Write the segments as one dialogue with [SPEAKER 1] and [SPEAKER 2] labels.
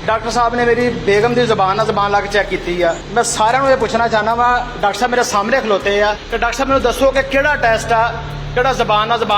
[SPEAKER 1] Doctor ਸਾਹਿਬ ਨੇ ਮੇਰੀ ਬੇਗਮ ਦੀ ਜ਼ਬਾਨ ਲਾ ਕੇ ਚੈੱਕ ਕੀਤੀ ਆ। ਮੈਂ ਸਾਰਿਆਂ ਨੂੰ ਇਹ ਪੁੱਛਣਾ ਚਾਹੁੰਦਾ ਵਾ, ਡਾਕਟਰ ਸਾਹਿਬ ਮੇਰੇ ਸਾਹਮਣੇ ਖਲੋਤੇ ਆ ਤੇ ਡਾਕਟਰ ਸਾਹਿਬ ਮੈਨੂੰ ਦੱਸੋ ਕਿ ਕਿਹੜਾ ਟੈਸਟ ਆ ਕਿਹੜਾ ਜ਼ਬਾਨ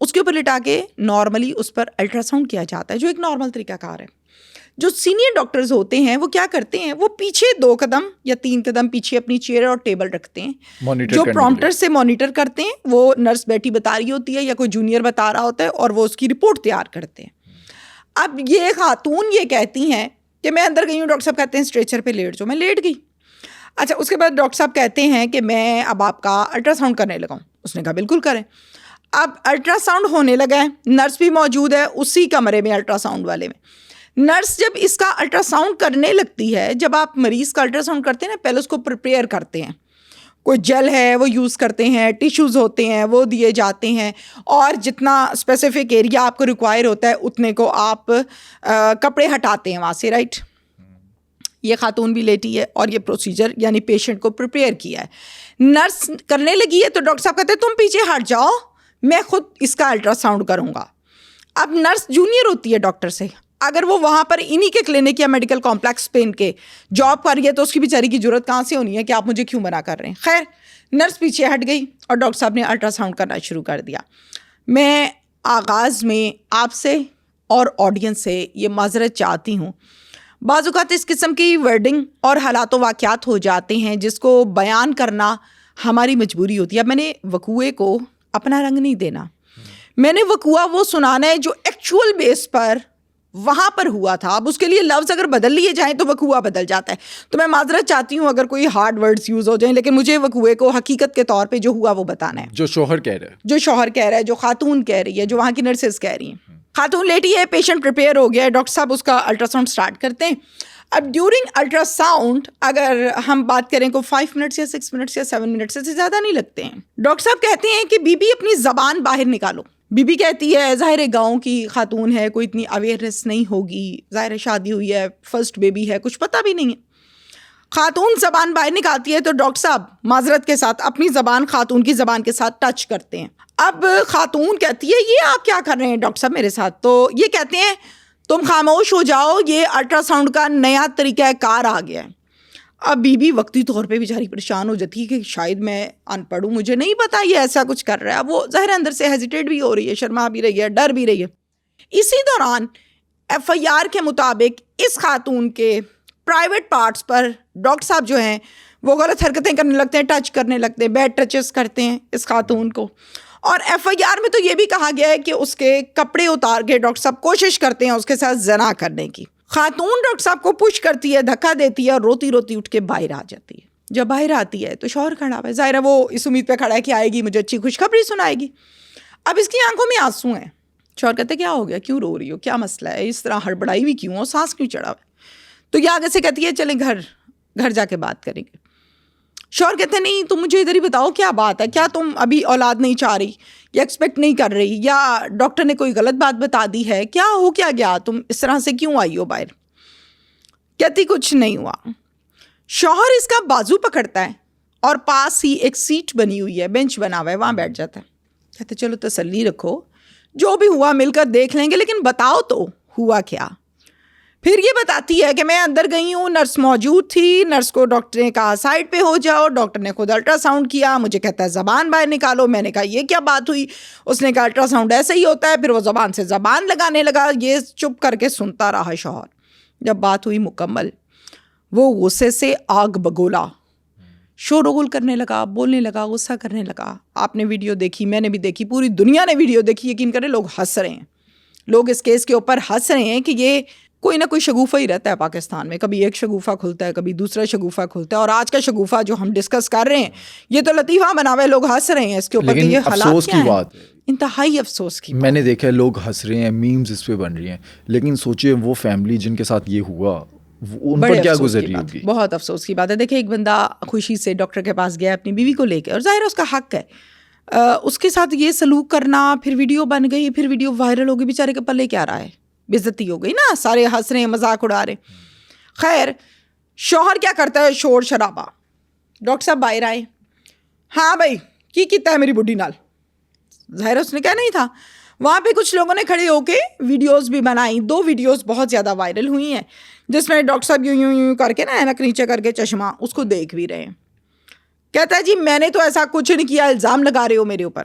[SPEAKER 2] اس کے اوپر لٹا کے نارملی اس پر الٹرا ساؤنڈ کیا جاتا ہے، جو ایک نارمل طریقہ کار ہے. جو سینئر ڈاکٹرز ہوتے ہیں وہ کیا کرتے ہیں، وہ پیچھے 2 قدم یا 3 قدم پیچھے اپنی چیئر اور ٹیبل رکھتے ہیں، جو پرومپٹر سے مانیٹر کرتے ہیں. وہ نرس بیٹھی بتا رہی ہوتی ہے یا کوئی جونیئر بتا رہا ہوتا ہے اور وہ اس کی رپورٹ تیار کرتے ہیں. اب یہ خاتون یہ کہتی ہیں کہ میں اندر گئی ہوں، ڈاکٹر صاحب کہتے ہیں اسٹریچر پہ لیٹ جو، میں لیٹ گئی. اچھا اس کے بعد ڈاکٹر صاحب کہتے ہیں کہ میں اب آپ کا الٹرا ساؤنڈ کرنے لگا ہوں. اس نے کہا بالکل کریں. اب الٹرا ساؤنڈ ہونے لگا ہے، نرس بھی موجود ہے اسی کمرے میں الٹرا ساؤنڈ والے میں. نرس جب اس کا الٹرا ساؤنڈ کرنے لگتی ہے، جب آپ مریض کا الٹرا ساؤنڈ کرتے ہیں نا، پہلے اس کو پریپیئر کرتے ہیں، کوئی جیل ہے وہ یوز کرتے ہیں، ٹیشوز ہوتے ہیں وہ دیے جاتے ہیں، اور جتنا اسپیسیفک ایریا آپ کو ریکوائر ہوتا ہے اتنے کو آپ کپڑے ہٹاتے ہیں وہاں سے، رائٹ. یہ خاتون بھی لیٹی ہے اور یہ پروسیجر یعنی پیشنٹ کو پریپیئر کیا ہے. نرس کرنے لگی ہے تو ڈاکٹر صاحب کہتے ہیں تم پیچھے ہٹ جاؤ، میں خود اس کا الٹرا ساؤنڈ کروں گا. اب نرس جونیئر ہوتی ہے ڈاکٹر سے، اگر وہ وہاں پر انہی کے کلینک یا میڈیکل کمپلیکس پہ ان کے جاب کر رہی ہے تو اس کی بیچاری کی ضرورت کہاں سے ہونی ہے کہ آپ مجھے کیوں منع کر رہے ہیں. خیر نرس پیچھے ہٹ گئی اور ڈاکٹر صاحب نے الٹرا ساؤنڈ کرنا شروع کر دیا. میں آغاز میں آپ سے اور آڈینس سے یہ معذرت چاہتی ہوں، بعض اوقات اس قسم کی ورڈنگ اور حالات و واقعات ہو جاتے ہیں جس کو بیان کرنا ہماری مجبوری ہوتی ہے. اب میں نے وقوعے کو اپنا رنگ نہیں دینا، میں نے وقوعہ وہ سنانا ہے جو ایکچوئل بیس پر وہاں پر ہوا تھا. اب اس کے لیے لفظ اگر بدل لیے جائیں تو وقوعہ بدل جاتا ہے. تو میں معذرت چاہتی ہوں اگر کوئی ہارڈ ورڈز یوز ہو جائیں، لیکن مجھے وقوعے کو حقیقت کے طور پہ جو ہوا وہ بتانا ہے،
[SPEAKER 3] جو شوہر کہہ رہا ہے،
[SPEAKER 2] جو شوہر کہہ رہا ہے، جو خاتون کہہ رہی ہے، جو وہاں کی نرسز کہہ رہی ہیں. خاتون لیٹی ہے، پیشنٹ پریپیئر ہو گیا ہے، ڈاکٹر صاحب اس کا الٹرا ساؤنڈ اسٹارٹ کرتے ہیں. اب ڈیورنگ الٹرا ساؤنڈ اگر ہم بات کریں کو 5 منٹس یا 6 منٹس یا 7 منٹس سے زیادہ نہیں لگتے ہیں. ڈاکٹر صاحب کہتے ہیں کہ بی بی اپنی زبان باہر نکالو. بی بی کہتی ہے ظاہر ہے گاؤں کی خاتون ہے، کوئی اتنی اویئرنیس نہیں ہوگی، ظاہر ہے شادی ہوئی ہے، فرسٹ بیبی ہے، کچھ پتہ بھی نہیں ہے. خاتون زبان باہر نکالتی ہے تو ڈاکٹر صاحب معذرت کے ساتھ اپنی زبان خاتون کی زبان کے ساتھ ٹچ کرتے ہیں. اب خاتون کہتی ہے یہ آپ کیا کر رہے ہیں ڈاکٹر صاحب میرے ساتھ؟ تو یہ کہتے ہیں تم خاموش ہو جاؤ، یہ الٹرا ساؤنڈ کا نیا طریقہ کار آ گیا ہے. اب بی بی وقتی طور پہ بیچاری پریشان ہو جاتی ہے کہ شاید میں ان پڑھ ہوں، مجھے نہیں پتا یہ ایسا کچھ کر رہا ہے. اب وہ ظاہر اندر سے ہیزیٹیٹ بھی ہو رہی ہے، شرما بھی رہی ہے، ڈر بھی رہی ہے. اسی دوران ایف آئی آر کے مطابق اس خاتون کے پرائیویٹ پارٹس پر ڈاکٹر صاحب جو ہیں وہ غلط حرکتیں کرنے لگتے ہیں، ٹچ کرنے لگتے ہیں، بیڈ ٹچز کرتے ہیں اس خاتون کو. اور ایف آئی آر میں تو یہ بھی کہا گیا ہے کہ اس کے کپڑے اتار کے ڈاکٹر صاحب کوشش کرتے ہیں اس کے ساتھ زنا کرنے کی. خاتون ڈاکٹر صاحب کو پش کرتی ہے، دھکا دیتی ہے اور روتی روتی اٹھ کے باہر آ جاتی ہے. جب باہر آتی ہے تو شوہر کھڑا ہوا ہے، ظاہر ہے وہ اس امید پہ کھڑا ہے کہ آئے گی مجھے اچھی خوشخبری سنائے گی. اب اس کی آنکھوں میں آنسو ہیں. شوہر کہتے کیا ہو گیا، کیوں رو رہی ہو، کیا مسئلہ ہے، اس طرح ہڑبڑائی ہوئی کیوں ہو، سانس کیوں چڑھا ہوا ہے؟ تو یہ آگے سے کہتی ہے چلیں گھر جا کے بات کریں گے. شوہر کہتے ہیں نہیں تم مجھے ادھر ہی بتاؤ کیا بات ہے، کیا تم ابھی اولاد نہیں چاہ رہی یا ایکسپیکٹ نہیں کر رہی، یا ڈاکٹر نے کوئی غلط بات بتا دی ہے، کیا ہو کیا گیا، تم اس طرح سے کیوں آئی ہو باہر؟ کہتی کچھ نہیں ہوا. شوہر اس کا بازو پکڑتا ہے اور پاس ہی ایک سیٹ بنی ہوئی ہے، بینچ بنا ہوا ہے، وہاں بیٹھ جاتا ہے. کہتے چلو تسلی رکھو، جو بھی ہوا مل کر دیکھ لیں گے، لیکن بتاؤ تو ہوا کیا. پھر یہ بتاتی ہے کہ میں اندر گئی ہوں، نرس موجود تھی، نرس کو ڈاکٹر نے کہا سائڈ پہ ہو جاؤ، ڈاکٹر نے خود الٹرا ساؤنڈ کیا، مجھے کہتا ہے زبان باہر نکالو. میں نے کہا یہ کیا بات ہوئی؟ اس نے کہا الٹرا ساؤنڈ ایسے ہی ہوتا ہے. پھر وہ زبان سے زبان لگانے لگا. یہ چپ کر کے سنتا رہا شوہر. جب بات ہوئی مکمل، وہ غصے سے آگ بگولا، شورغل کرنے لگا، بولنے لگا، غصہ کرنے لگا. آپ نے ویڈیو دیکھی، میں نے بھی دیکھی، پوری دنیا نے ویڈیو دیکھی. یقین کریں لوگ ہنس رہے ہیں، لوگ اس کیس کے اوپر ہنس رہے ہیں کہ یہ کوئی نہ کوئی شگوفہ ہی رہتا ہے پاکستان میں. کبھی ایک شگوفہ کھلتا ہے، کبھی دوسرا شگوفہ کھلتا ہے. اور آج کا شگوفہ جو ہم ڈسکس کر رہے ہیں یہ تو لطیفہ بنا ہوا ہے، لوگ ہنس رہے ہیں اس کے اوپر کہ یہ حالات کیا ہیں. انتہائی افسوس کی
[SPEAKER 3] میں نے دیکھا ہے لوگ ہنس رہے ہیں، میمز اس پہ بن رہی ہیں، لیکن سوچئے وہ فیملی جن کے ساتھ یہ ہوا ان پر کیا گزر رہی ہوگی.
[SPEAKER 2] بہت افسوس کی بات ہے. دیکھیں ایک بندہ خوشی سے ڈاکٹر کے پاس گیا اپنی بیوی کو لے کے، اور ظاہر ہے اس کا حق ہے، اس کے ساتھ یہ سلوک کرنا. پھر ویڈیو بن گئی، پھر ویڈیو وائرل ہو گئی. بیچارے کے پلے کیا رہا ہے، بےعزتی ہو گئی نا، سارے ہنس رہے ہیں، مذاق اڑا رہے. خیر شوہر کیا کرتا ہے، شور شرابہ. ڈاکٹر صاحب باہر آئے، ہاں بھائی کی کیتا ہے میری بڈھی نال. ظاہر اس نے کیا نہیں تھا. وہاں پہ کچھ لوگوں نے کھڑے ہو کے ویڈیوز بھی بنائی. 2 ویڈیوز بہت زیادہ وائرل ہوئی ہیں جس میں ڈاکٹر صاحب یوں یوں یوں کر کے نا اینک نیچے کر کے چشمہ اس کو دیکھ بھی رہے ہیں. کہتا ہے جی میں نے تو ایسا کچھ نہیں کیا، الزام لگا رہے ہو میرے اوپر.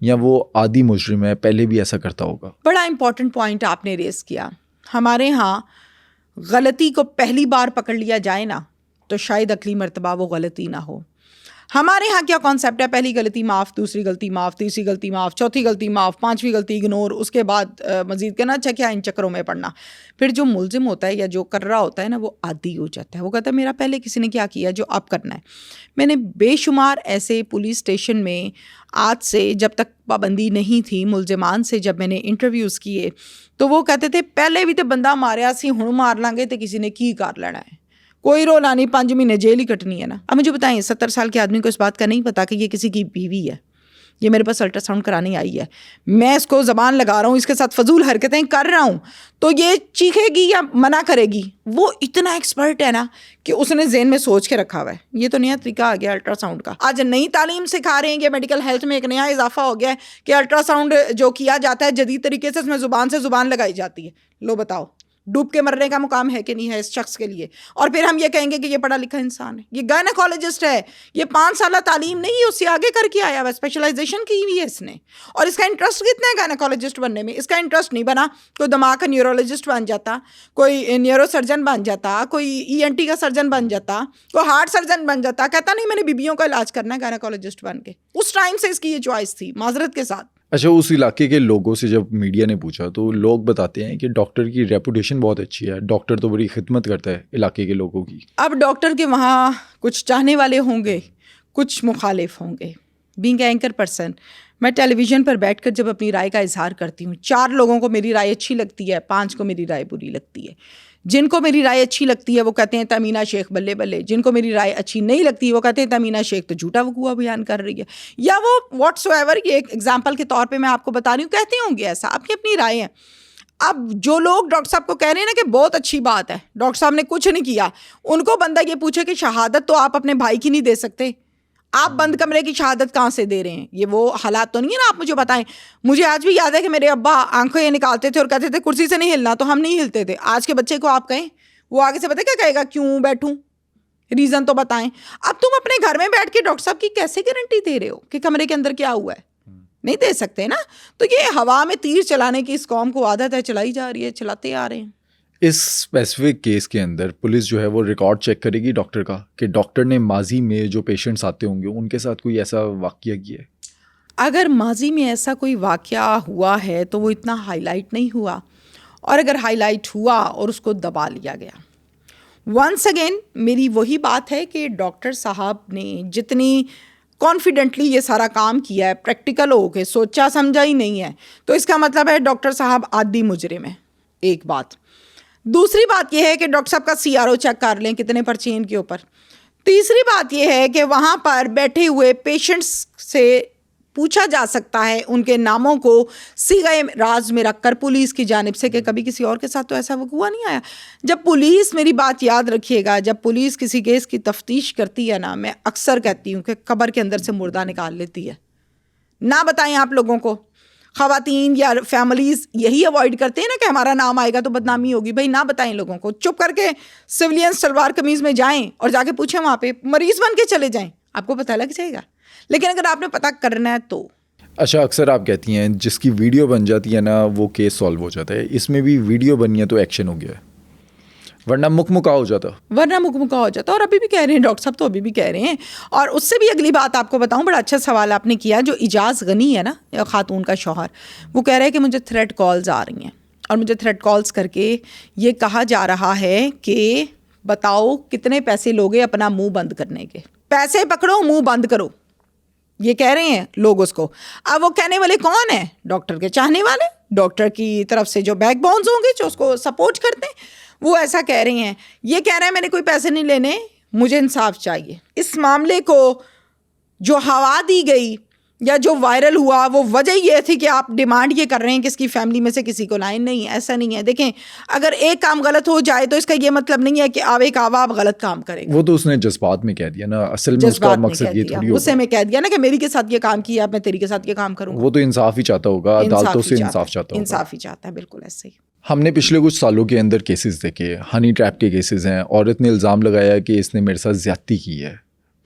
[SPEAKER 3] یا وہ عادی مجرم ہے, پہلے بھی ایسا کرتا ہوگا؟
[SPEAKER 2] بڑا امپورٹنٹ پوائنٹ آپ نے ریز کیا. ہمارے ہاں غلطی کو پہلی بار پکڑ لیا جائے نا تو شاید اگلی مرتبہ وہ غلطی نہ ہو. ہمارے ہاں کیا کانسیپٹ ہے, پہلی غلطی معاف, دوسری غلطی معاف, تیسری غلطی معاف, چوتھی غلطی معاف, پانچویں غلطی اگنور, اس کے بعد مزید کہنا اچھا کیا ان چکروں میں پڑنا. پھر جو ملزم ہوتا ہے یا جو کر رہا ہوتا ہے نا وہ عادی ہو جاتا ہے, وہ کہتا ہے میرا پہلے کسی نے کیا کیا جو اب کرنا ہے. میں نے بے شمار ایسے پولیس اسٹیشن میں آج سے جب تک پابندی نہیں تھی ملزمان سے جب میں نے انٹرویوز کیے تو وہ کہتے تھے پہلے بھی تو بندہ ماریا سی ہن مار لیں گے تو کسی نے کی کر لینا ہے, کوئی رولا نہیں, 5 مہینے جیل ہی کٹنی ہے نا. اب مجھے بتائیں 70 سال کے آدمی کو اس بات کا نہیں پتا کہ یہ کسی کی بیوی ہے, یہ میرے پاس الٹرا ساؤنڈ کرانے آئی ہے, میں اس کو زبان لگا رہا ہوں, اس کے ساتھ فضول حرکتیں کر رہا ہوں تو یہ چیخے گی یا منع کرے گی؟ وہ اتنا ایکسپرٹ ہے نا کہ اس نے ذہن میں سوچ کے رکھا ہوا ہے. یہ تو نیا طریقہ آ گیا الٹرا ساؤنڈ کا, آج نئی تعلیم سکھا رہے ہیں, یہ میڈیکل ہیلتھ میں ایک نیا اضافہ ہو گیا ہے کہ الٹرا ساؤنڈ جو کیا جاتا ہے جدید طریقے سے اس میں زبان سے زبان لگائی جاتی ہے. لو بتاؤ ڈوب کے مرنے کا مقام ہے کہ نہیں ہے اس شخص کے لیے؟ اور پھر ہم یہ کہیں گے کہ یہ پڑھا لکھا انسان ہے, یہ گائنیکالوجسٹ ہے, یہ 5 سالہ تعلیم نہیں اس سے آگے کر کے آیا ہوا, اسپیشلائزیشن کی ہوئی ہے اس نے, اور اس کا انٹرسٹ کتنا ہے گائنیکالوجسٹ بننے میں؟ اس کا انٹرسٹ نہیں بنا, کوئی دماغ کا نیورولوجسٹ بن جاتا, کوئی نیورو سرجن بن جاتا, کوئی ENT کا سرجن بن جاتا, کوئی ہارٹ سرجن بن جاتا, کہتا نہیں میں نے بیبیوں کا علاج کرنا ہے گائنیکالوجسٹ بن کے. اس ٹائم سے اس کی یہ چوائس تھی, معذرت کے ساتھ.
[SPEAKER 3] اچھا, اس علاقے کے لوگوں سے جب میڈیا نے پوچھا تو لوگ بتاتے ہیں کہ ڈاکٹر کی ریپوٹیشن بہت اچھی ہے, ڈاکٹر تو بڑی خدمت کرتا ہے علاقے کے لوگوں کی.
[SPEAKER 2] اب ڈاکٹر کے وہاں کچھ چاہنے والے ہوں گے, کچھ مخالف ہوں گے. بینگ اینکر پرسن, میں ٹیلی ویژن پر بیٹھ کر جب اپنی رائے کا اظہار کرتی ہوں, 4 لوگوں کو میری رائے اچھی لگتی ہے, 5 کو میری رائے بری لگتی ہے. جن کو میری رائے اچھی لگتی ہے وہ کہتے ہیں تمینہ شیخ بلے بلے, جن کو میری رائے اچھی نہیں لگتی وہ کہتے ہیں تمینہ شیخ تو جھوٹا وقوع بیان کر رہی ہے, یا وہ واٹس ایور. یہ ایک ایگزامپل کے طور پہ میں آپ کو بتا رہی ہوں, کہتے ہوں گے ایسا, آپ کی اپنی رائے ہیں. اب جو لوگ ڈاکٹر صاحب کو کہہ رہے ہیں نا کہ بہت اچھی بات ہے, ڈاکٹر صاحب نے کچھ نہیں کیا, ان کو بندہ یہ پوچھے کہ شہادت تو آپ اپنے بھائی کی نہیں دے سکتے, آپ بند کمرے کی شہادت کہاں سے دے رہے ہیں؟ یہ وہ حالات تو نہیں ہے نا, آپ مجھے بتائیں. مجھے آج بھی یاد ہے کہ میرے ابا آنکھیں یہ نکالتے تھے اور کہتے تھے کرسی سے نہیں ہلنا, تو ہم نہیں ہلتے تھے. آج کے بچے کو آپ کہیں, وہ آگے سے پتہ کیا کہے گا, کیوں بیٹھوں, ریزن تو بتائیں. اب تم اپنے گھر میں بیٹھ کے ڈاکٹر صاحب کی کیسے گارنٹی دے رہے ہو کہ کمرے کے اندر کیا ہوا ہے؟ نہیں دے سکتے نا. تو یہ ہوا میں تیر چلانے کی اس قوم کو عادت ہے, چلائی جا رہی ہے, چلاتے آ رہے ہیں.
[SPEAKER 3] اس اسپیسیفک کیس کے اندر پولیس جو ہے وہ ریکارڈ چیک کرے گی ڈاکٹر کا کہ ڈاکٹر نے ماضی میں جو پیشنٹس آتے ہوں گے ان کے ساتھ کوئی ایسا واقعہ کیا ہے؟
[SPEAKER 2] اگر ماضی میں ایسا کوئی واقعہ ہوا ہے تو وہ اتنا ہائی لائٹ نہیں ہوا, اور اگر ہائی لائٹ ہوا اور اس کو دبا لیا گیا. ونس اگین میری وہی بات ہے کہ ڈاکٹر صاحب نے جتنی کانفیڈنٹلی یہ سارا کام کیا ہے, پریکٹیکل ہو کے سوچا سمجھا ہی نہیں ہے, تو اس کا مطلب ہے ڈاکٹر صاحب عادی مجرم ہے. ایک بات. دوسری بات یہ ہے کہ ڈاکٹر صاحب کا CRO چیک کر لیں کتنے پرچے ان کے اوپر. تیسری بات یہ ہے کہ وہاں پر بیٹھے ہوئے پیشنٹس سے پوچھا جا سکتا ہے ان کے ناموں کو صیغہ راز میں رکھ کر پولیس کی جانب سے کہ کبھی کسی اور کے ساتھ تو ایسا وقوع نہیں آیا. جب پولیس, میری بات یاد رکھیے گا, جب پولیس کسی کیس کی تفتیش کرتی ہے نا, میں اکثر کہتی ہوں کہ قبر کے اندر سے مردہ نکال لیتی ہے. نہ بتائیں آپ لوگوں کو, خواتین یا فیملیز یہی اوائڈ کرتے ہیں نا کہ ہمارا نام آئے گا تو بدنامی ہوگی. بھائی نہ بتائیں لوگوں کو, چپ کر کے سویلین سلوار قمیض میں جائیں اور جا کے پوچھیں, وہاں پہ مریض بن کے چلے جائیں, آپ کو پتہ لگ جائے گا. لیکن اگر آپ نے پتہ کرنا ہے تو.
[SPEAKER 3] اچھا, اکثر آپ کہتی ہیں جس کی ویڈیو بن جاتی ہے نا وہ کیس سالو ہو جاتا ہے, اس میں بھی ویڈیو بنی ہے تو ایکشن ہو گیا ہے, ورنہ مکمکا ہو جاتا.
[SPEAKER 2] اور ابھی بھی کہہ رہے ہیں ڈاکٹر صاحب, تو ابھی بھی کہہ رہے ہیں. اور اس سے بھی اگلی بات آپ کو بتاؤں, بڑا اچھا سوال آپ نے کیا. جو اجاز غنی ہے نا, خاتون کا شوہر, وہ کہہ رہے ہیں کہ مجھے تھریٹ کالز آ رہی ہیں, اور مجھے تھریٹ کالز کر کے یہ کہا جا رہا ہے کہ بتاؤ کتنے پیسے لوگے اپنا منہ بند کرنے کے, پیسے پکڑو منہ بند کرو, یہ کہہ رہے ہیں لوگ اس کو. اب وہ کہنے والے کون ہیں؟ ڈاکٹر کے چاہنے والے, ڈاکٹر کی طرف سے جو بیک بونز ہوں گے جو اس کو سپورٹ کرتے ہیں, وہ ایسا کہہ رہی ہیں. یہ کہہ رہے ہیں میں نے کوئی پیسے نہیں لینے, مجھے انصاف چاہیے. اس معاملے کو جو ہوا دی گئی یا جو وائرل ہوا وہ وجہ یہ تھی کہ آپ ڈیمانڈ یہ کر رہے ہیں کہ اس کی فیملی میں سے کسی کو لائن. نہیں, ایسا نہیں ہے. دیکھیں, اگر ایک کام غلط ہو جائے تو اس کا یہ مطلب نہیں ہے کہ آپ غلط کام کریں.
[SPEAKER 3] وہ تو اس نے جذبات میں کہہ دیا نا, اصل میں اس کا مقصد یہ تھوڑی ہوگا.
[SPEAKER 2] اسے میں کہہ دیا نا کہ میری کے ساتھ یہ کام کیا, اب میں تیری کے ساتھ یہ کام کروں.
[SPEAKER 3] وہ تو انصاف ہی چاہتا ہوگا, عدالتوں سے انصاف چاہتا ہوگا.
[SPEAKER 2] انصاف ہی چاہتا ہے, بالکل ایسے ہی.
[SPEAKER 3] ہم نے پچھلے کچھ سالوں کے اندر کیسز دیکھے, ہنی ٹریپ کے کیسز ہیں. عورت نے الزام لگایا کہ اس نے میرے ساتھ زیادتی کی ہے,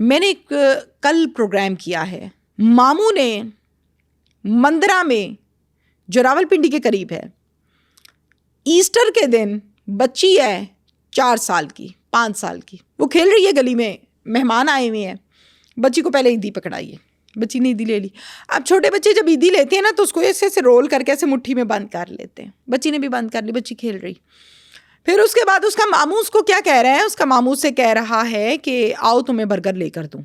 [SPEAKER 2] میں نے ایک کل پروگرام کیا ہے، ماموں نے مندرا میں جو راولپنڈی کے قریب ہے، ایسٹر کے دن بچی ہے 4 سال کی 5 سال کی، وہ کھیل رہی ہے گلی میں، مہمان آئے ہوئے ہیں، بچی کو پہلے عیدی پکڑائی ہے، بچی نے عیدی لے لی. اب چھوٹے بچے جب عیدی لیتے ہیں نا تو اس کو ایسے رول کر کے ایسے مٹھی میں بند کر لیتے ہیں. بچی نے بھی بند کر لی، بچی کھیل رہی. پھر اس کے بعد اس کا ماموں اس کو کیا کہہ رہا ہے، اس کا ماموں سے کہہ رہا ہے کہ آؤ تمہیں برگر لے کر دوں.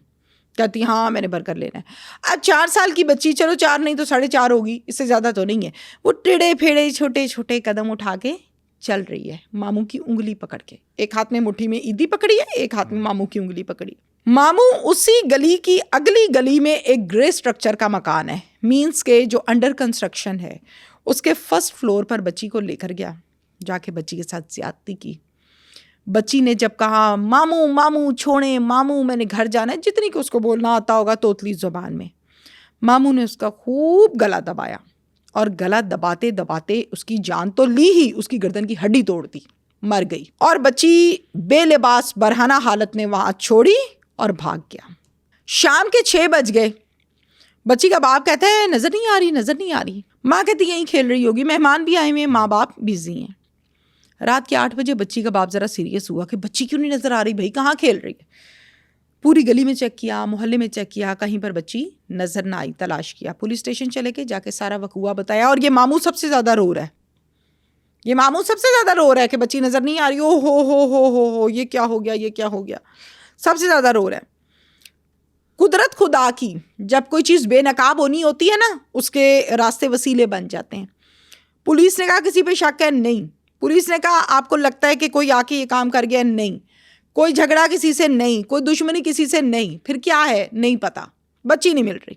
[SPEAKER 2] کہتی ہاں میں نے برگر لینا ہے. اب 4 سال کی بچی، چلو 4 نہیں تو 4.5 ہوگی، اس سے زیادہ تو نہیں ہے، وہ ٹیڑے پھیڑے چھوٹے چھوٹے قدم اٹھا کے چل رہی ہے ماموں کی انگلی پکڑ کے. ایک ہاتھ میں مٹھی میں عیدی پکڑی ہے، ایک ہاتھ میں ماموں کی انگلی پکڑی. ماموں اسی گلی کی اگلی گلی میں ایک گرے سٹرکچر کا مکان ہے، مینس کے جو انڈر کنسٹرکشن ہے، اس کے فرسٹ فلور پر بچی کو لے کر گیا، جا کے بچی کے ساتھ زیادتی کی. بچی نے جب کہا ماموں ماموں چھوڑیں، ماموں میں نے گھر جانا ہے، جتنی کہ اس کو بولنا آتا ہوگا توتلی زبان میں، ماموں نے اس کا خوب گلا دبایا، اور گلا دباتے دباتے اس کی جان تو لی ہی، اس کی گردن کی ہڈی توڑ دی، مر گئی. اور بچی بے لباس برہنہ حالت میں وہاں چھوڑی اور بھاگ گیا. شام کے 6 بج گئے. بچی کا باپ کہتا ہے نظر نہیں آ رہی، نظر نہیں آ رہی. ماں کہتی یہیں کھیل رہی ہوگی، مہمان بھی آئے ہوئے ہیں، ماں باپ بزی ہیں. رات کے 8 بجے بچی کا باپ ذرا سیریس ہوا کہ بچی کیوں نہیں نظر آ رہی بھائی، کہاں کھیل رہی ہے. پوری گلی میں چیک کیا، محلے میں چیک کیا، کہیں پر بچی نظر نہ آئی. تلاش کیا، پولیس اسٹیشن چلے گئے، جا کے سارا وقوع بتایا. اور یہ ماموں سب سے زیادہ رو رہا ہے، یہ ماموں سب سے زیادہ رو رہا ہے کہ بچی نظر نہیں آ رہی. او ہو یہ کیا ہو گیا، یہ کیا ہو گیا، سب سے زیادہ رو رہا ہے. قدرت خدا کی، جب کوئی چیز بے نقاب ہونی ہوتی ہے نا، اس کے راستے وسیلے بن جاتے ہیں. پولیس نے کہا کسی پہ شک ہے؟ نہیں. پولیس نے کہا آپ کو لگتا ہے کہ کوئی آ کے یہ کام کر گیا؟ نہیں. کوئی جھگڑا کسی سے نہیں، کوئی دشمنی کسی سے نہیں. پھر کیا ہے؟ نہیں پتا، بچی نہیں مل رہی.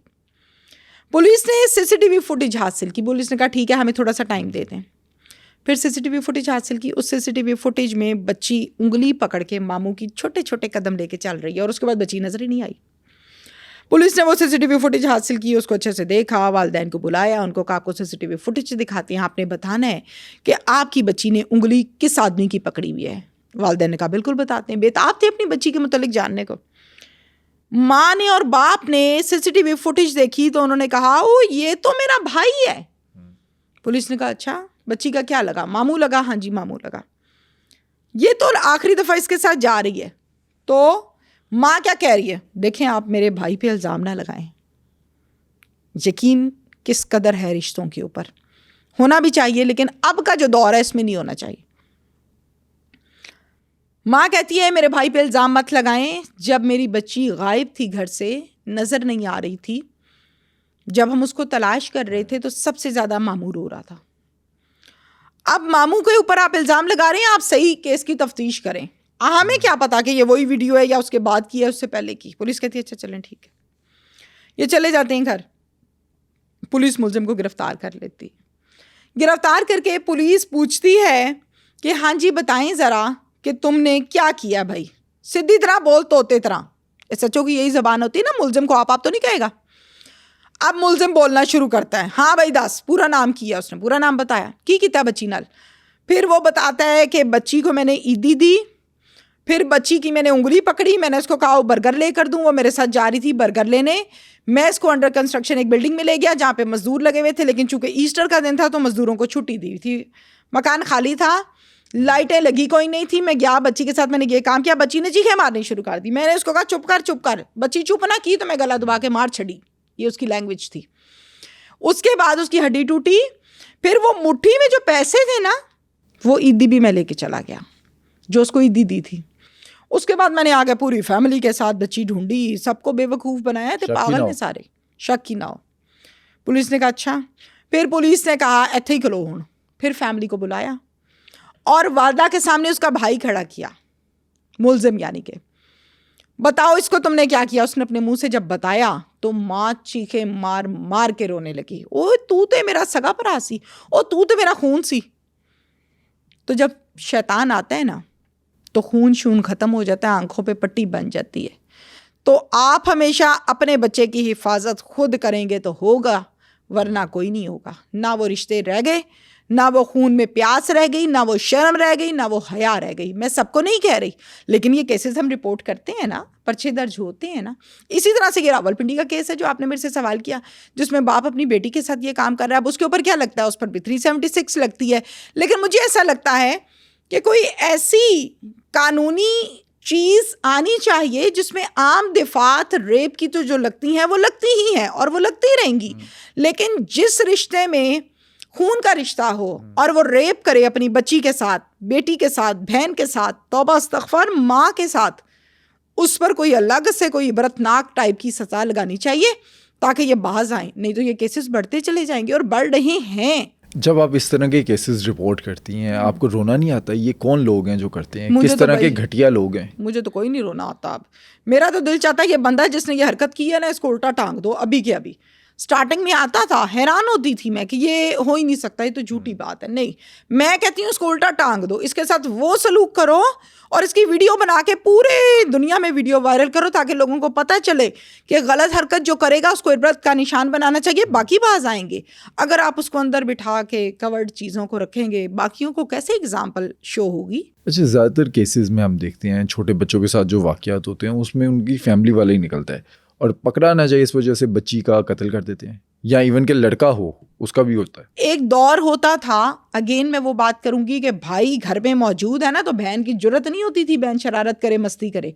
[SPEAKER 2] پولیس نے CCTV فوٹیج حاصل کی. پولیس نے کہا ٹھیک ہے ہمیں تھوڑا سا ٹائم دے دیں. پھر CCTV فوٹیج حاصل کی. اس CCTV فوٹیج میں بچی انگلی پکڑ کے ماموں کی چھوٹے چھوٹے قدم لے کے چل رہی ہے، اور اس کے بعد بچی نظر ہی نہیں آئی. پولیس نے وہ CCTV فوٹیج حاصل کی، اس کو اچھے سے دیکھا، والدین کو بلایا، ان کو کہا آپ کو CCTV فوٹیج دکھاتے ہیں، آپ نے بتانا ہے کہ آپ کی بچی نے انگلی کس آدمی کی پکڑی ہوئی ہے. والدین نے کہا بالکل بتاتے ہیں. بےتاب تھے اپنی بچی کے متعلق جاننے کو. ماں نے اور باپ نے CCTV فوٹیج دیکھی تو انہوں نے کہا او یہ تو میرا بھائی ہے. پولیس نے کہا اچھا بچی کا کیا لگا؟ ماموں لگا. ہاں جی ماموں لگا. یہ تو آخری دفعہ اس کے ساتھ جا رہی ہے. تو ماں کیا کہہ رہی ہے؟ دیکھیں آپ میرے بھائی پہ الزام نہ لگائیں. یقین کس قدر ہے رشتوں کے اوپر، ہونا بھی چاہیے لیکن اب کا جو دور ہے اس میں نہیں ہونا چاہیے. ماں کہتی ہے میرے بھائی پہ الزام مت لگائیں، جب میری بچی غائب تھی گھر سے، نظر نہیں آ رہی تھی، جب ہم اس کو تلاش کر رہے تھے تو سب سے زیادہ ماموں رو رہا تھا. اب ماموں کے اوپر آپ الزام لگا رہے ہیں، آپ صحیح کیس کی تفتیش کریں. ہمیں کیا پتا کہ یہ وہی ویڈیو ہے یا اس کے بعد کی ہے، اس سے پہلے کی. پولیس کہتی ہے اچھا چلیں ٹھیک ہے. یہ چلے جاتے ہیں گھر. پولیس ملزم کو گرفتار کر لیتی. گرفتار کر کے پولیس پوچھتی ہے کہ ہاں جی بتائیں ذرا کہ تم نے کیا کیا بھائی. سیدھی طرح بول، توتے طرح. SHO کی یہی زبان ہوتی ہے نا، ملزم کو آپ تو نہیں کہے گا. اب ملزم بولنا شروع کرتا ہے، ہاں بھائی دس. پورا نام کیا، اس نے پورا نام بتایا کی کیتا بچی نال. پھر وہ بتاتا ہے کہ بچی کو میں نے عیدی دی، پھر بچی کی میں نے انگلی پکڑی، میں نے اس کو کہا وہ برگر لے کر دوں، وہ میرے ساتھ جا رہی تھی برگر لینے. میں اس کو انڈر کنسٹرکشن ایک بلڈنگ میں لے گیا جہاں پہ مزدور لگے ہوئے تھے، لیکن چونکہ ایسٹر کا دن تھا تو مزدوروں کو چھٹی دی تھی. مکان خالی تھا، لائٹیں لگی کوئی نہیں تھی. میں گیا بچی کے ساتھ، میں نے یہ کام کیا، بچی نے چیخیں مارنی شروع کر دی. میں نے اس کو کہا چپ کر چپ کر. بچی چپ نہ کی تو میں گلا دبا کے مار چھڑی. یہ اس کی لینگویج تھی. اس کے بعد اس کی ہڈی ٹوٹی. پھر وہ مٹھی میں جو پیسے تھے نا، وہ عیدی بھی میں لے کے چلا گیا جو اس کو عیدی دی تھی. اس کے بعد میں نے آگے پوری فیملی کے ساتھ بچی ڈھونڈی، سب کو بے وقوف بنایا تھے، پاگل نے سارے، شک ہی نہ ہو. پولیس نے کہا اچھا. پھر پولیس نے کہا ایتھے ہی کھلو ہوں. پھر فیملی کو بلایا اور والدہ کے سامنے اس کا بھائی کھڑا کیا، ملزم یعنی کہ بتاؤ اس کو تم نے کیا کیا. اس نے اپنے منہ سے جب بتایا تو ماں چیخے مار مار کے رونے لگی. او تو میرا سگا بھرا سی، او تو میرا خون سی. تو جب شیطان آتا ہے نا تو خون شون ختم ہو جاتا ہے، آنکھوں پہ پٹی بن جاتی ہے. تو آپ ہمیشہ اپنے بچے کی حفاظت خود کریں گے تو ہوگا، ورنہ کوئی نہیں ہوگا. نہ وہ رشتے رہ گئے، نہ وہ خون میں پیاس رہ گئی، نہ وہ شرم رہ گئی، نہ وہ حیا رہ گئی. میں سب کو نہیں کہہ رہی، لیکن یہ کیسز ہم رپورٹ کرتے ہیں نا، پرچے درج ہوتے ہیں نا. اسی طرح سے یہ راولپنڈی کا کیس ہے جو آپ نے میرے سے سوال کیا، جس میں باپ اپنی بیٹی کے ساتھ یہ کام کر رہا ہے. اب اس کے اوپر کیا لگتا ہے؟ اس پر بھی 376 لگتی ہے. لیکن مجھے ایسا لگتا ہے کہ کوئی ایسی قانونی چیز آنی چاہیے جس میں عام دفعات ریپ کی تو جو لگتی ہیں وہ لگتی ہی ہیں اور وہ لگتی رہیں گی، لیکن جس رشتے میں خون کا رشتہ ہو اور وہ ریپ کرے اپنی بچی کے ساتھ، بیٹی کے ساتھ، بہن کے ساتھ، توبہ استغفار، ماں کے ساتھ، اس پر کوئی الگ سے کوئی عبرتناک ٹائپ کی سزا لگانی چاہیے تاکہ یہ باز آئیں. نہیں تو یہ کیسز بڑھتے چلے جائیں گے اور بڑھ رہے ہیں.
[SPEAKER 3] جب آپ اس طرح کے کیسز رپورٹ کرتی ہیں آپ کو رونا نہیں آتا؟ یہ کون لوگ ہیں جو کرتے ہیں؟ کس طرح کے گھٹیا لوگ ہیں؟
[SPEAKER 2] مجھے تو کوئی نہیں رونا آتا. اب میرا تو دل چاہتا ہے یہ بندہ جس نے یہ حرکت کی ہے نا، اس کو الٹا ٹانگ دو ابھی کے ابھی. سٹارٹنگ میں آتا تھا، حیران ہوتی تھی میں کہ یہ ہو ہی نہیں سکتا، یہ تو جھوٹی بات ہے. نہیں، میں کہتی ہوں اس کو الٹا ٹانگ دو، اس کے ساتھ وہ سلوک کرو اور اس کی ویڈیو بنا کے پورے دنیا میں ویڈیو وائرل کرو تاکہ لوگوں کو پتہ چلے کہ غلط حرکت جو کرے گا اس کو عبرت کا نشان بنانا چاہیے. باقی باز آئیں گے. اگر آپ اس کو اندر بٹھا کے کورڈ چیزوں کو رکھیں گے، باقیوں کو کیسے اگزامپل شو ہوگی؟
[SPEAKER 3] اچھا، زیادہ تر کیسز میں ہم دیکھتے ہیں چھوٹے بچوں کے ساتھ جو واقعات ہوتے ہیں اس میں ان کی فیملی والا ہی نکلتا ہے اور پکڑا نہ جائے اس وجہ سے بچی کا قتل کر دیتے ہیں، یا ایون کہ لڑکا ہو اس کا بھی ہوتا ہے.
[SPEAKER 2] ایک دور ہوتا تھا، اگین میں وہ بات کروں گی کہ بھائی گھر میں موجود ہے نا تو بہن کی جرت نہیں ہوتی تھی بہن شرارت کرے، مستی کرے.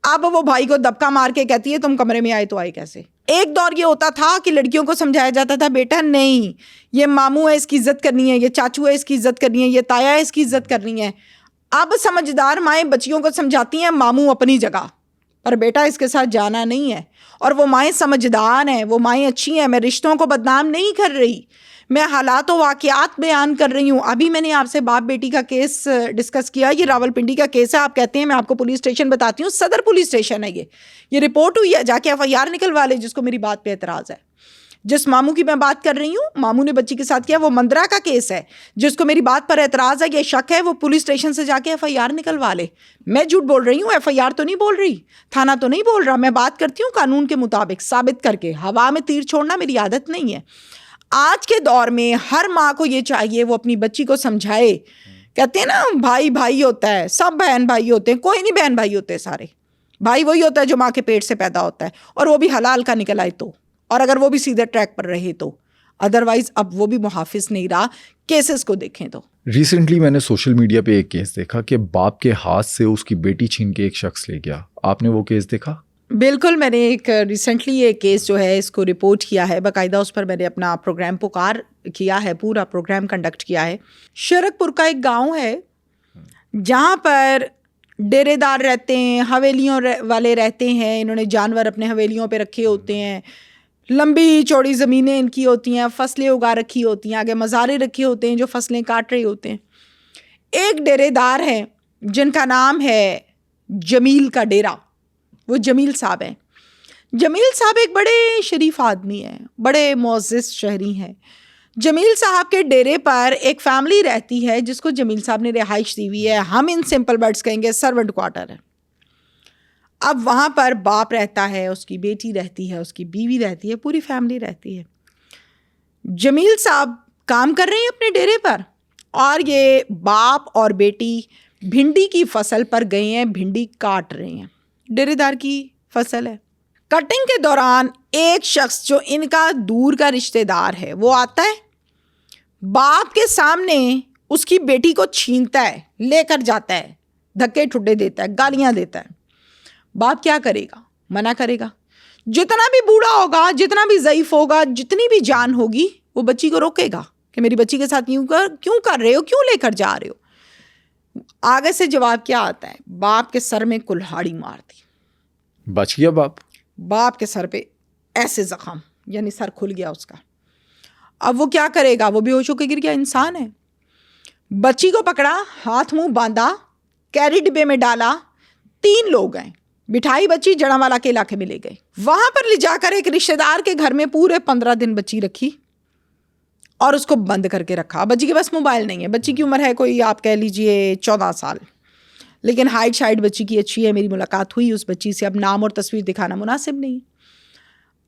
[SPEAKER 2] اب وہ بھائی کو دبکا مار کے کہتی ہے تم کمرے میں آئے تو آئے کیسے. ایک دور یہ ہوتا تھا کہ لڑکیوں کو سمجھایا جاتا تھا بیٹا نہیں، یہ ماموں ہے اس کی عزت کرنی ہے، یہ چاچو ہے اس کی عزت کرنی ہے، یہ تایا ہے اس کی عزت کرنی ہے. اب سمجھدار مائیں بچیوں کو سمجھاتی ہیں ماموں اپنی جگہ پر بیٹا اس کے ساتھ جانا نہیں ہے. اور وہ مائیں سمجھدار ہیں، وہ مائیں اچھی ہیں. میں رشتوں کو بدنام نہیں کر رہی، میں حالات و واقعات بیان کر رہی ہوں. ابھی میں نے آپ سے باپ بیٹی کا کیس ڈسکس کیا، یہ راولپنڈی کا کیس ہے. آپ کہتے ہیں میں آپ کو پولیس اسٹیشن بتاتی ہوں، صدر پولیس اسٹیشن ہے. یہ رپورٹ ہوئی ہے، جا کے FIR نکلوا لے جس کو میری بات پہ اعتراض ہے. جس ماموں کی میں بات کر رہی ہوں، ماموں نے بچی کے ساتھ کیا، وہ مندرا کا کیس ہے. جس کو میری بات پر اعتراض ہے، یہ شک ہے، وہ پولیس اسٹیشن سے جا کے FIR نکلوا لے. میں جھوٹ بول رہی ہوں، FIR تو نہیں بول رہی، تھانہ تو نہیں بول رہا. میں بات کرتی ہوں قانون کے مطابق ثابت کر کے. ہوا میں تیر چھوڑنا میری عادت نہیں ہے. آج کے دور میں ہر ماں کو یہ چاہیے وہ اپنی بچی کو سمجھائے. کہتے ہیں نا بھائی بھائی ہوتا ہے، سب بہن بھائی ہوتے ہیں، کوئی نہیں بہن بھائی ہوتے. سارے بھائی وہی ہوتا ہے جو ماں کے پیٹ سے پیدا ہوتا ہے، اور وہ بھی حلال کا نکل آئے تو، اور اگر وہ بھی سیدھے ٹریک پر رہے تو. ادروائز اب وہ بھی محافظ نہیں رہا. کیسز کو دیکھیں تو
[SPEAKER 3] ریسنٹلی میں نے سوشل میڈیا پہ ایک کیس دیکھا کہ باپ کے ہاتھ سے اس کی بیٹی چھین کے ایک شخص لے گیا. آپ نے وہ کیس دیکھا؟
[SPEAKER 2] بالکل. میں نے ایک ریسنٹلی یہ کیس جو ہے اس کو رپورٹ کیا ہے باقاعدہ. اس پر میں نے اپنا پروگرام پکار کیا ہے، پورا پروگرام کنڈکٹ کیا ہے. شرک پور کا ایک گاؤں ہے جہاں پر ڈیرے دار رہتے ہیں، حویلیوں والے رہتے ہیں. انہوں نے جانور اپنے حویلیوں پہ رکھے ہوتے ہیں، لمبی چوڑی زمینیں ان کی ہوتی ہیں، فصلیں اگا رکھی ہوتی ہیں، آگے مزارے رکھے ہوتے ہیں جو فصلیں کاٹ رہے ہوتے ہیں. ایک ڈیرے دار ہیں جن کا نام ہے جمیل کا ڈیرا. وہ جمیل صاحب ہیں. جمیل صاحب ایک بڑے شریف آدمی ہیں، بڑے معزز شہری ہیں. جمیل صاحب کے ڈیرے پر ایک فیملی رہتی ہے جس کو جمیل صاحب نے رہائش دی ہوئی ہے. ہم ان سمپل ورڈز کہیں گے سرونٹ کوارٹر ہے. اب وہاں پر باپ رہتا ہے، اس کی بیٹی رہتی ہے، اس کی بیوی رہتی ہے، پوری فیملی رہتی ہے. جمیل صاحب کام کر رہے ہیں اپنے ڈیرے پر، اور یہ باپ اور بیٹی بھنڈی کی فصل پر گئے ہیں، بھنڈی کاٹ رہے ہیں. ڈیرے دار کی فصل ہے. کٹنگ کے دوران ایک شخص جو ان کا دور کا رشتہ دار ہے وہ آتا ہے، باپ کے سامنے اس کی بیٹی کو چھینتا ہے، لے کر جاتا ہے، دھکے ٹھڈے دیتا ہے، گالیاں دیتا ہے. باپ کیا کرے گا؟ منع کرے گا. جتنا بھی بوڑھا ہوگا، جتنا بھی ضعیف ہوگا، جتنی بھی جان ہوگی، وہ بچی کو روکے گا کہ میری بچی کے ساتھ کیوں کر رہے ہو، کیوں لے کر جا رہے ہو. آگے سے جواب کیا آتا ہے؟ باپ کے سر میں کلہاڑی مار دی.
[SPEAKER 3] بچ گیا باپ؟
[SPEAKER 2] باپ کے سر پہ ایسے زخم، یعنی سر کھل گیا اس کا. اب وہ کیا کرے گا؟ وہ بے ہوش ہو کے گر گیا، انسان ہے. بچی کو پکڑا، ہاتھ منہ باندھا، کیری ڈبے میں ڈالا. 3 لوگ ہیں، بٹھائی بچی جڑا والا کے علاقے میں لے گئے. وہاں پر لے جا کر ایک رشتہ دار کے گھر میں پورے 15 دن بچی رکھی اور اس کو بند کر کے رکھا. بچی کے پاس موبائل نہیں ہے. بچی کی عمر ہے کوئی آپ کہہ لیجئے 14 سال، لیکن ہائٹ شائٹ بچی کی اچھی ہے. میری ملاقات ہوئی اس بچی سے. اب نام اور تصویر دکھانا مناسب نہیں.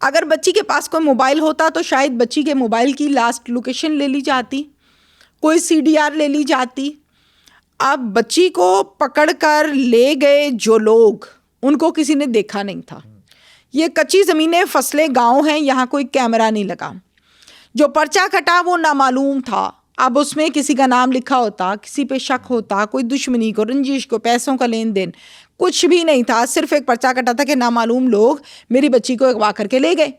[SPEAKER 2] اگر بچی کے پاس کوئی موبائل ہوتا تو شاید بچی کے موبائل کی لاسٹ لوکیشن لے لی جاتی, کوئی CDR لے لی جاتی. اب بچی کو پکڑ کر لے گئے جو لوگ, ان کو کسی نے دیکھا نہیں تھا. یہ کچی زمینیں, فصلیں, گاؤں ہیں, یہاں کوئی کیمرہ نہیں لگا. جو پرچہ کٹا وہ نامعلوم تھا. اب اس میں کسی کا نام لکھا ہوتا, کسی پہ شک ہوتا, کوئی دشمنی کو, رنجش کو, پیسوں کا لین دین, کچھ بھی نہیں تھا. صرف ایک پرچہ کٹا تھا کہ نامعلوم لوگ میری بچی کو اغوا کر کے لے گئے.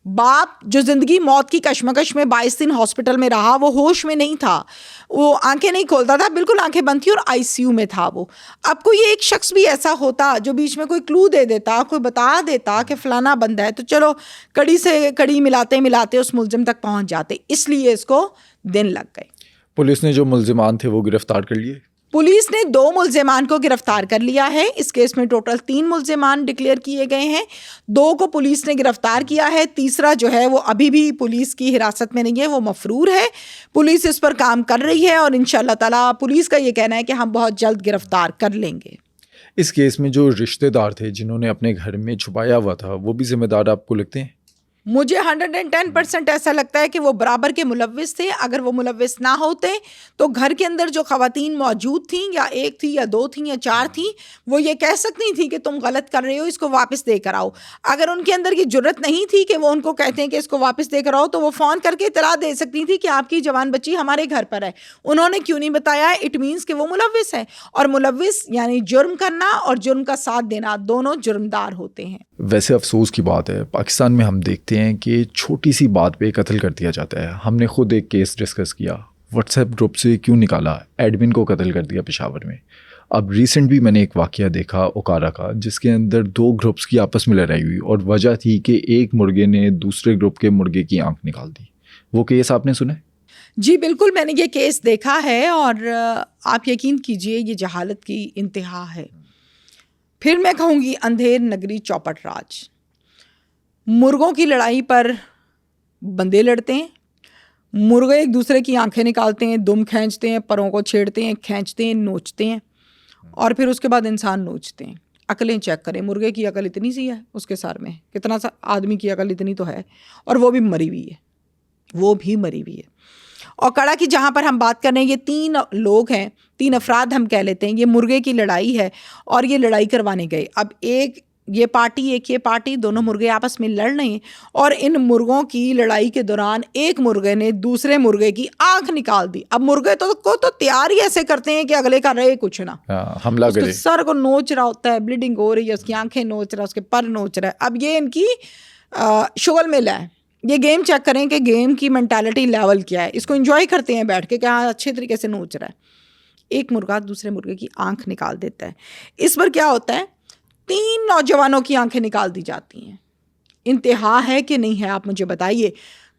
[SPEAKER 2] باپ جو زندگی موت کی کشمکش میں 22 دن ہاسپٹل میں رہا, وہ ہوش میں نہیں تھا, وہ آنکھیں نہیں کھولتا تھا, بالکل آنکھیں بند تھی اور ICU میں تھا وہ. اب کوئی ایک شخص بھی ایسا ہوتا جو بیچ میں کوئی کلو دے دیتا, کوئی بتا دیتا کہ فلانا بندہ ہے, تو چلو کڑی سے کڑی ملاتے ملاتے اس ملزم تک پہنچ جاتے. اس لیے اس کو دن لگ گئے.
[SPEAKER 3] پولیس نے جو ملزمان تھے وہ گرفتار کر لیے.
[SPEAKER 2] پولیس نے 2 ملزمان کو گرفتار کر لیا ہے. اس کیس میں ٹوٹل 3 ملزمان ڈکلیئر کیے گئے ہیں. 2 کو پولیس نے گرفتار کیا ہے, تیسرا جو ہے وہ ابھی بھی پولیس کی حراست میں نہیں ہے, وہ مفرور ہے. پولیس اس پر کام کر رہی ہے اور انشاءاللہ تعالیٰ پولیس کا یہ کہنا ہے کہ ہم بہت جلد گرفتار کر لیں گے.
[SPEAKER 3] اس کیس میں جو رشتہ دار تھے جنہوں نے اپنے گھر میں چھپایا ہوا تھا, وہ بھی ذمہ دار آپ کو لگتے ہیں؟
[SPEAKER 2] مجھے 110% ایسا لگتا ہے کہ وہ برابر کے ملوث تھے. اگر وہ ملوث نہ ہوتے تو گھر کے اندر جو خواتین موجود تھیں, یا 1 تھی یا 2 تھیں یا 4 تھیں, وہ یہ کہہ سکتی تھیں کہ تم غلط کر رہے ہو, اس کو واپس دے کر آؤ. اگر ان کے اندر یہ جرت نہیں تھی کہ وہ ان کو کہتے ہیں کہ اس کو واپس دے کر آؤ, تو وہ فون کر کے اطلاع دے سکتی تھی کہ آپ کی جوان بچی ہمارے گھر پر ہے. انہوں نے کیوں نہیں بتایا؟ اٹ مینس کہ وہ ملوث ہے, اور ملوث یعنی جرم کرنا اور جرم کا ساتھ دینا, دونوں جرمدار ہوتے ہیں.
[SPEAKER 3] ویسے افسوس کی بات ہے, پاکستان میں ہم دیکھتے ہیں کہ چھوٹی سی بات پہ قتل کر دیا جاتا ہے. ہم نے خود ایک کیس ڈسکس کیا, واٹس ایپ گروپ سے کیوں نکالا, ایڈمن کو قتل کر دیا پشاور میں. اب ریسنٹ بھی میں نے ایک واقعہ دیکھا اوکارا کا, جس کے اندر 2 گروپس کی آپس میں لڑائی ہوئی, اور وجہ تھی کہ ایک مرغے نے دوسرے گروپ کے مرغے کی آنکھ نکال دی. وہ کیس آپ نے سنا ہے؟
[SPEAKER 2] جی بالکل, میں نے یہ کیس دیکھا ہے, اور آپ یقین کیجئے یہ جہالت کی انتہا ہے. پھر میں کہوں گی اندھیر نگری چوپٹ راج. مرغوں کی لڑائی پر بندے لڑتے ہیں, مرغے ایک دوسرے کی آنکھیں نکالتے ہیں, دم کھینچتے ہیں, پروں کو چھیڑتے ہیں, کھینچتے ہیں, نوچتے ہیں, اور پھر اس کے بعد انسان نوچتے ہیں. عقلیں چیک کریں, مرغے کی عقل اتنی سی ہے اس کے سر میں, کتنا سا آدمی کی عقل اتنی تو ہے, اور وہ بھی مری ہوئی ہے, وہ بھی مری ہوئی ہے. اور کڑا کی جہاں پر ہم بات کر رہے ہیں, یہ 3 لوگ ہیں, 3 افراد ہم کہہ لیتے ہیں. یہ مرغے کی لڑائی ہے اور یہ لڑائی کروانے گئے. اب ایک یہ پارٹی, دونوں مرغے آپس میں لڑ رہے ہیں, اور ان مرغوں کی لڑائی کے دوران ایک مرغے نے دوسرے مرغے کی آنکھ نکال دی. اب مرغے تو تیار ہی ایسے کرتے ہیں کہ اگلے کا رہے کچھ نہ,
[SPEAKER 3] حملہ کرے,
[SPEAKER 2] سر کو نوچ رہا ہوتا ہے, بلیڈنگ ہو رہی ہے, اس کی آنکھیں نوچ رہا ہے, اس کے پر نوچ رہا ہے. اب یہ ان کی شغل میں ہے. یہ گیم چیک کریں کہ گیم کی مینٹالٹی لیول کیا ہے. اس کو انجوائے کرتے ہیں بیٹھ کے کہ ہاں اچھے طریقے سے نوچ رہا ہے. ایک مرغا دوسرے مرغے کی آنکھ نکال دیتا ہے. اس پر کیا ہوتا ہے, 3 نوجوانوں کی آنکھیں نکال دی جاتی ہیں. انتہا ہے کہ نہیں ہے, آپ مجھے بتائیے.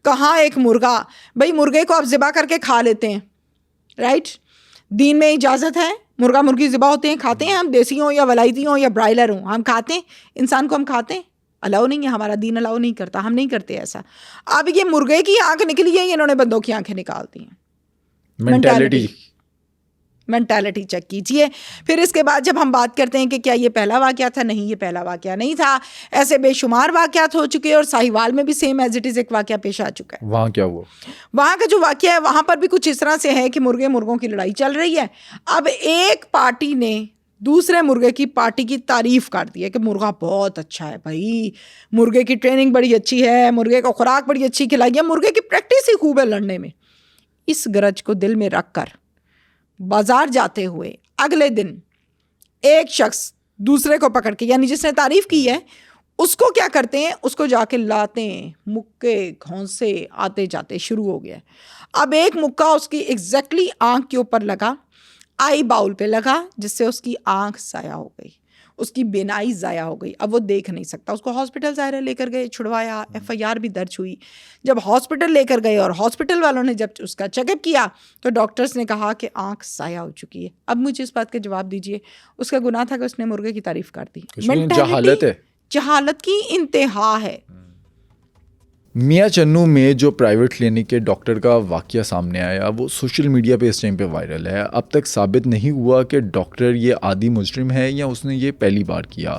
[SPEAKER 2] کہاں ایک مرغا, بھائی مرغے کو آپ ذبح کر کے کھا لیتے ہیں, رائٹ, دین میں اجازت ہے, مرغا مرغی ذبح ہوتے ہیں, کھاتے ہیں ہم, دیسی ہوں یا ولائتی ہوں یا برائلر ہوں, ہم کھاتے ہیں. انسان کو ہم کھاتے ہیں, الاؤ نہیں ہے, ہمارا دین الاؤ نہیں کرتا, ہم نہیں کرتے ایسا. اب یہ مرغے کی آنکھ نکلی ہے, انہوں نے بندوں کی آنکھیں نکال دی ہیں. مینٹالٹی چیک کیجئے. پھر اس کے بعد جب ہم بات کرتے ہیں کہ کیا یہ پہلا واقعہ تھا, نہیں, یہ پہلا واقعہ نہیں تھا. ایسے بے شمار واقعات ہو چکے, اور ساہیوال میں بھی سیم ایز اٹ از ایک واقعہ پیش آ چکا ہے.
[SPEAKER 3] وہاں کیا ہوا؟
[SPEAKER 2] وہاں کا جو واقعہ ہے وہاں پر بھی کچھ اس طرح سے ہے کہ مرغوں کی لڑائی چل رہی ہے. اب ایک پارٹی نے دوسرے مرغے کی پارٹی کی تعریف کر دی ہے کہ مرغا بہت اچھا ہے بھائی, مرغے کی ٹریننگ بڑی اچھی ہے, مرغے کو خوراک بڑی اچھی کھلائی ہے, مرغے کی پریکٹس ہی خوب ہے لڑنے میں. اس گرج کو دل میں رکھ کر بازار جاتے ہوئے اگلے دن ایک شخص دوسرے کو پکڑ کے, یعنی جس نے تعریف کی ہے, اس کو کیا کرتے ہیں, اس کو جا کے لاتے ہیں, مکے گھونسے آتے جاتے شروع ہو گیا. اب ایک مکہ اس کی ایگزیکٹلی آنکھ کے اوپر لگا, آئی باؤل پہ لگا, جس سے اس کی آنکھ ضائع ہو گئی, اس کی بینائی ضائع ہو گئی. اب وہ دیکھ نہیں سکتا. اس کو ہاسپٹل ظاہر لے کر گئے, چھڑوایا, FIR بھی درج ہوئی. جب ہاسپٹل لے کر گئے اور ہاسپٹل والوں نے جب اس کا چیک اپ کیا تو ڈاکٹرز نے کہا کہ آنکھ ضائع ہو چکی ہے. اب مجھے اس بات کا جواب دیجئے, اس کا گناہ تھا کہ اس نے مرغے کی تعریف کر دی.
[SPEAKER 3] جہالت ہے,
[SPEAKER 2] جہالت کی انتہا ہے.
[SPEAKER 3] میاں چنو میں جو پرائیویٹ کلینک کے ڈاکٹر کا واقعہ سامنے آیا وہ سوشل میڈیا پہ اس ٹائم پہ وائرل ہے. اب تک ثابت نہیں ہوا کہ ڈاکٹر یہ عادی مجرم ہے یا اس نے یہ پہلی بار کیا.